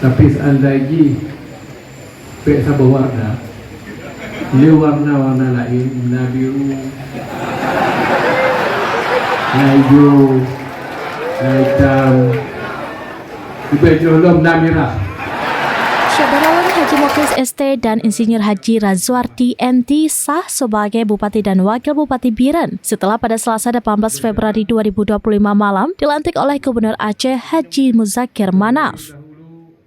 Tapi seandainya pek sabah warna, dia warna-warna lain, warna biru, warna hijau, warna hitam, juga jolom warna merah. Syabarawan Haji Mukhlis ST dan Insinyur Haji Razwardi MT sah sebagai Bupati dan Wakil Bupati Biren setelah pada Selasa 18 Februari 2025 malam dilantik oleh Gubernur Aceh Haji Muzakir Manaf.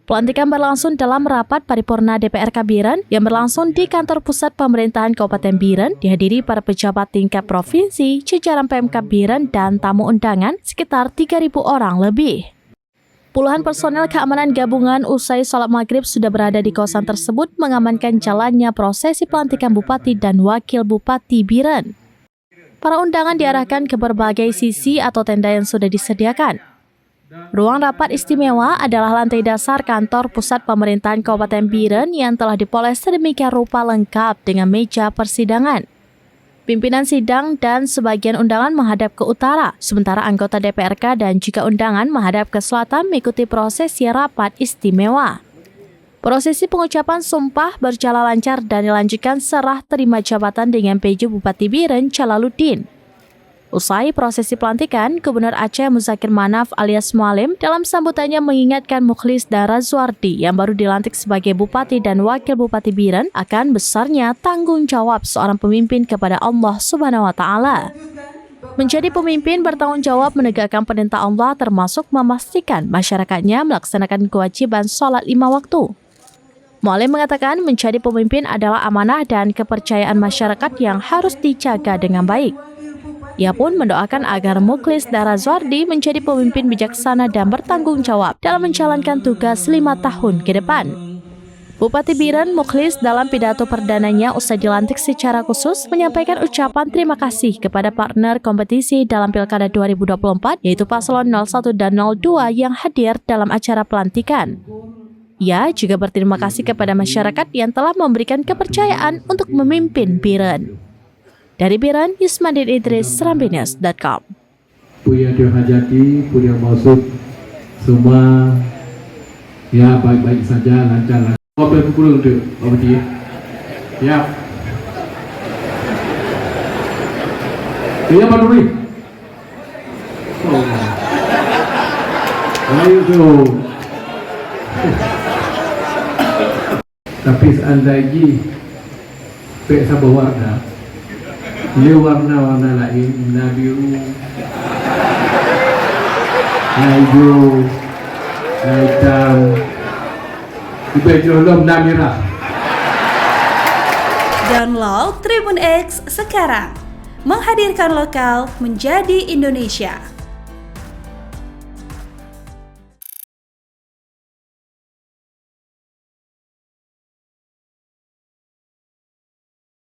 Pelantikan berlangsung dalam rapat paripurna DPRK Biren yang berlangsung di kantor pusat pemerintahan Kabupaten Biren, dihadiri para pejabat tingkat provinsi, jajaran PMK Biren dan tamu undangan sekitar 3.000 orang lebih. Puluhan personel keamanan gabungan usai sholat maghrib sudah berada di kawasan tersebut mengamankan jalannya prosesi pelantikan Bupati dan Wakil Bupati Biren. Para undangan diarahkan ke berbagai sisi atau tenda yang sudah disediakan. Ruang rapat istimewa adalah lantai dasar kantor pusat pemerintahan Kabupaten Biren yang telah dipoles sedemikian rupa lengkap dengan meja persidangan. Pimpinan sidang dan sebagian undangan menghadap ke utara, sementara anggota DPRK dan juga undangan menghadap ke selatan mengikuti prosesi rapat istimewa. Prosesi pengucapan sumpah berjalan lancar dan dilanjutkan serah terima jabatan dengan PJ Bupati Biren Jalaluddin. Usai prosesi pelantikan, Gubernur Aceh Muzakir Manaf alias Mualim dalam sambutannya mengingatkan Mukhlis dan Razwardi yang baru dilantik sebagai Bupati dan Wakil Bupati Biren akan besarnya tanggung jawab seorang pemimpin kepada Allah Subhanahu wa Ta'ala. Menjadi pemimpin bertanggung jawab menegakkan perintah Allah termasuk memastikan masyarakatnya melaksanakan kewajiban sholat 5 waktu. Mualim mengatakan menjadi pemimpin adalah amanah dan kepercayaan masyarakat yang harus dijaga dengan baik. Ia pun mendoakan agar Mukhlis dan Razwardi menjadi pemimpin bijaksana dan bertanggung jawab dalam menjalankan tugas 5 tahun ke depan. Bupati Biren Mukhlis dalam pidato perdananya usai dilantik secara khusus menyampaikan ucapan terima kasih kepada partner kompetisi dalam Pilkada 2024 yaitu Paslon 01 dan 02 yang hadir dalam acara pelantikan. Ia juga berterima kasih kepada masyarakat yang telah memberikan kepercayaan untuk memimpin Biren. Dari Biren, Yusmandin Idris, Serambinews.com. Punya dihajati, punya maksud, semua ya baik-baik saja, lancar. Apa yang kurang tu, Bupati? Ya. Dia apa dulu? Ayo tu. Tapi seandainya pek sabah warna, dia warna-warna lain, warna biru, warna hijau, warna hitam, juga jolom warna merah. Download Tribun X sekarang, menghadirkan lokal menjadi Indonesia.